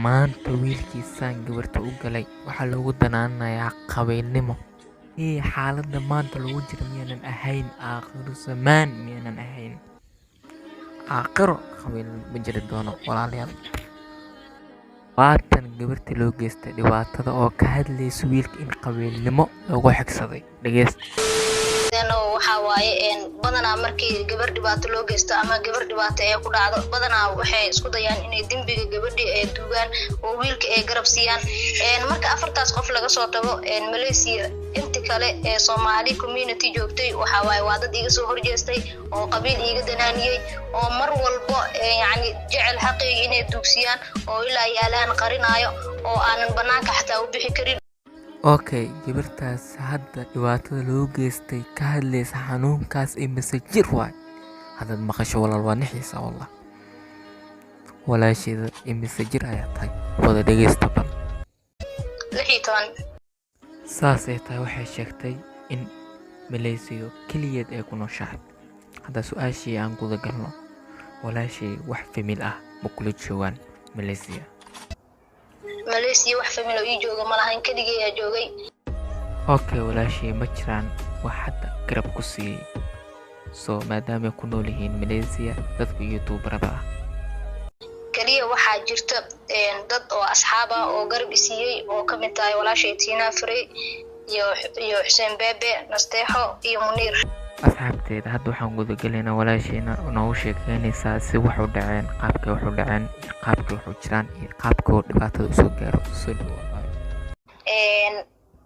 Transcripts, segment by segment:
maanta wiilkiisaan gabarta u galay waxaa loogu danaanayaa qabiilnimo. Xaaladda maanta lagu jiro miyaanan ahayn aakhiro zamaan, miyaanan ahayn aakhiro qabiil ma jiri doono walaalayaal. Waatan gabartii loo geystay dhibaatada oo ka hadlaysa wiilka in qabiilnimo loogu xigsaday. Dhageysta. waxaa waaye badanaa markii gabar dhibaato loo geysto ama gabar dhibaato ee ku dhacdo badanaa waxay isku dayaan inay dembiga gabadhi ee duugaan oo wiilka ay garab siiyaan. Marka afartaas qof laga soo tago Malaysia inta kale ee Soomaali community joogtay waxaa waaye waa dad iga soo horjeestay oo qabiil iga danaaniyay oo mar walbo yani jecel xaqii inay duugsiyaan oo ilaa yaalaan qarinayo oo aanan banaanka xataa u bixi karin. Okay, gabartaas hadda dhibaatada loo geystay ka hadlaysa xanuunkaas imise jir waay. Haddaad maqasho walaal waa nixiisa wallah. Walaasheeda imise jir ayaa tahay wada dhageysta bal. 16 saas ay tahay waxay sheegtay in Malaysia keliyeed ay ku nooshahay. Hadda su-aashii aan guda galno, walaashey wax famil ah ma kula joogaan Malaysia? Malaysia wax famil oo ii jooga ma lahayn, keligay ayaa joogay. Okay, walaashey ma jiraan wax hadda garab ku siiyey maadaama ay ku nool yihiin Malaysia dadka youtuberada ah? kaliya waxaa jirta dad oo asxaab ah oo garab i siiyey oo ka mid tahay walaashay Tina Frey iyo Xuseen Bebe, Nasteexo iyo Muniir. asxaabteeda hadda waxaan guda galaynaa walaasheyna noogu sheekeynaysaa si wax u dhaceen, qaabkay wax u dhaceen, qaabkay wax u jiraan iyo qaabkay dhibaatada usoo gaaro. Soo dhawaada.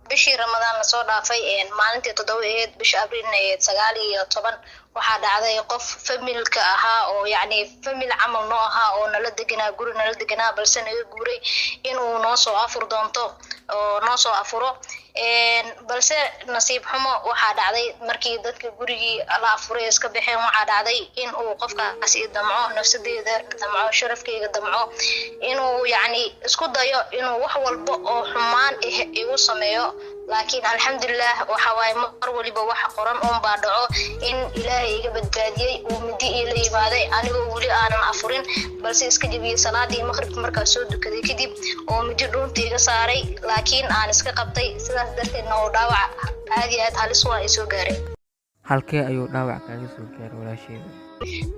bishii Ramadaan la soo dhaafay maalintii 7 bisha Abriil 19 waxaa dhacday qof familka ahaa oo yani famil camal noo ahaa oo nala deganaa guri nala deganaa balse naga guuray inuu noo soo afur doonto oo noo soo afuro. balse nasiib xumo waxaa dhacday markii dadka gurigii la afuray iska baxeen waxaa dhacday in uu qofkaas i damco nafsadeeda damco sharafkeyga damco inuu yani isku dayo inuu wax walba oo xumaan igu sameeyo. laakiin alxamdulillah waxa waaye mar waliba wax qoran oo baa dhaco in Ilaahay iga badbaadiyay oo midi ila yimaaday anigoo wali aanan afurin balse iska jabiyay salaadii maghrib markaa soo dukaday kadib oo midi dhuunta iga saaray laakiin aan iska qabtay. sidaas darteedna oo dhaawac aad iyo aad halis waa i soo gaaray. Halkee ayuu dhaawac kaaga soo gaaray walaasheeda?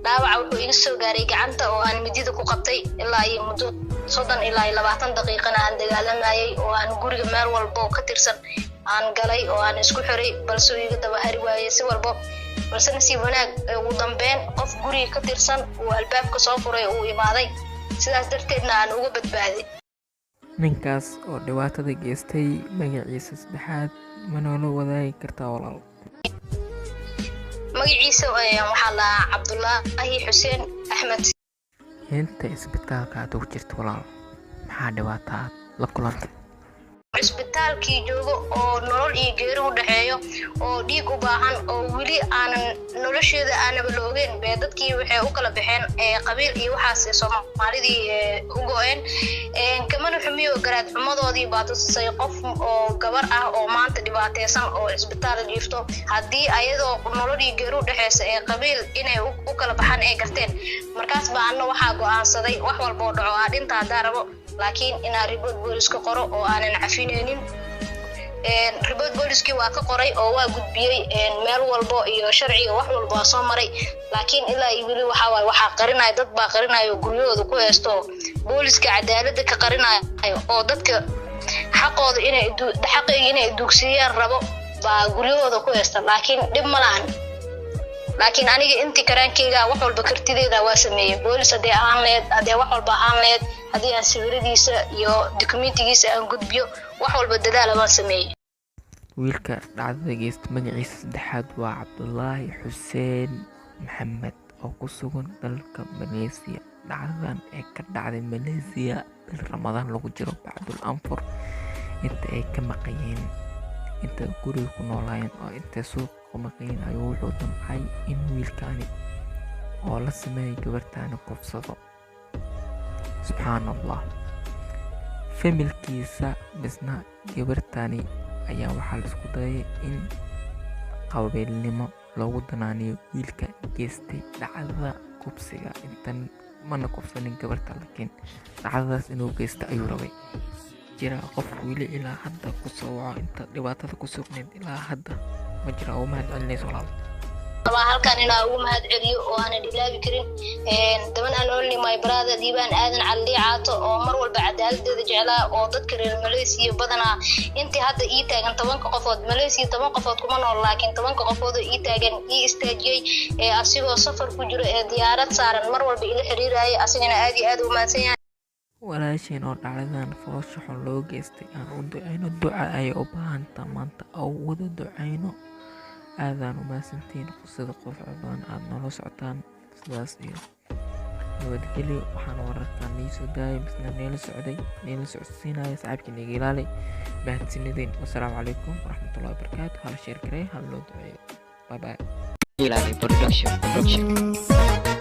dhaawac wuxuu iga soo gaaray gacanta oo aan midida ku qabtay ilaa iyo muddo 30 ilaa 20 daqiiqana aan dagaalamayay oo aan guriga meel walba ka tirsan aan galay oo aan isku xiray balse iga daba hari waayay si walba. balse nasiib wanaag ugu dambeyn qof guriga ka tirsan uu albaabka soo furay uu imaaday, sidaas darteedna aan uga badbaaday. ninkaas oo dhibaatada geystay magaciisa saddexaad ma noola wadaagi kartaa walaal? magaciisa waxaa la Cabdullaahi Xuseen Axmed. inta isbitaalka aad ugu jirto walaal maxaa dhibaato aad la kulantay? isbitaalkii joogo oo nolol iyo geeri u dhaxeeyo oo dhiig u baahan oo wili aanan nolosheeda aanaba la ogeyn bee dadkii waxay u kala baxeen qabiil iyo waxaas Soomaalidii u go'een kamana xumiyo garaad xumadoodii baa tusay qof oo gabar ah oo maanta dhibaataysan oo isbitaal jiifto haddii ayadoo nolol iyo geeri u dhaxeysa qabiil inay u kala baxaan ay garteen. markaas baa anna waxaa go'aansaday wax walba oo dhaco dhinta haddaan rabo laakiin inaan report booliska qoro oo aanan cafineynin. report booliskii waa ka qoray oo waa gudbiyey meel walbo iyo sharciga wax walba waa soo maray laakiin ilaa wili waxaa qarinaya dad baa qarinayo guryahooda ku heesto booliska cadaaladda ka qarinayo oo dadka xaqooda inay dugsiyaan rabo baa guryahooda ku heesta laakiin dhib ma lahan. laakiin aniga intii karaankeyga wax walba kartideeda waa sameeyay. boolis hadee aan leed hadee wax walba aan leed hadii aan sawiradiisa iyo dokumentigiisa aan gudbiyo wax walba dadaal waan sameeyay. wiilka dhacdada geystay magaciisa saddexaad waa Cabdullaahi Xuseen Maxamed oo ku sugan dalka Malaysia. dhacdadan ee ka dhacday Malaysia bil Ramadaan lagu jiro bacdul anfur inta ay ka maqayeen inta guriga ku noolaayeen oo inta suuq ku maqayeen ayuu wuxuu damcay in wiilkaani oo la sameeyay gabartaani kufsado. subxaanallah. familkiisa misna gabartaani ayaa waxaa la isku dayay in qabiilnimo loogu danaaniyo wiilka geystay dhacdada kubsiga. intan mana kufsanin gabarta, laakiin dhacdadaas inuu geysta ayuu rabay. Jira qof weli ilaa hadda ku soo waco inta dhibaatada ku sugnayd ilaa hadda ma jira oo mahad celinayso walaal. halkan inaa ugu mahad celiyo oo aanan ilaabi karin daban aan only my brother diibaan aadan cali caato oo mar walba cadaaladdeeda jeclaa oo dadka reer Malaysia badanaa intii hadda ii taagan 10 qofood Malaysia 10 qofood kuma nool laakiin 10 qofood oo ii taagan ii istaajiyay asigoo safar ku jiro diyaarad saaran mar walba ila xiriirayay asagana aad iyo aad u mahadsan yahay. walaasheen oo dhacdadan foosha xun loo geystay aan u ducayno, duca ay u baahan tahay maanta oo wada ducayno. aadaan u mahadsantiin sida qof badan aad nala socotaan sidaas iyo nabadgelyo. waxaan wararkaan nii soo daayay misna neela socodsiinaya saaxiibkii niga ilaalay. mahadsanidin. wassalaamu calaykum waraxmatullahi wabarakaatu. hal sheer garee hal loo duceeyo. bye bye. Ilani Production.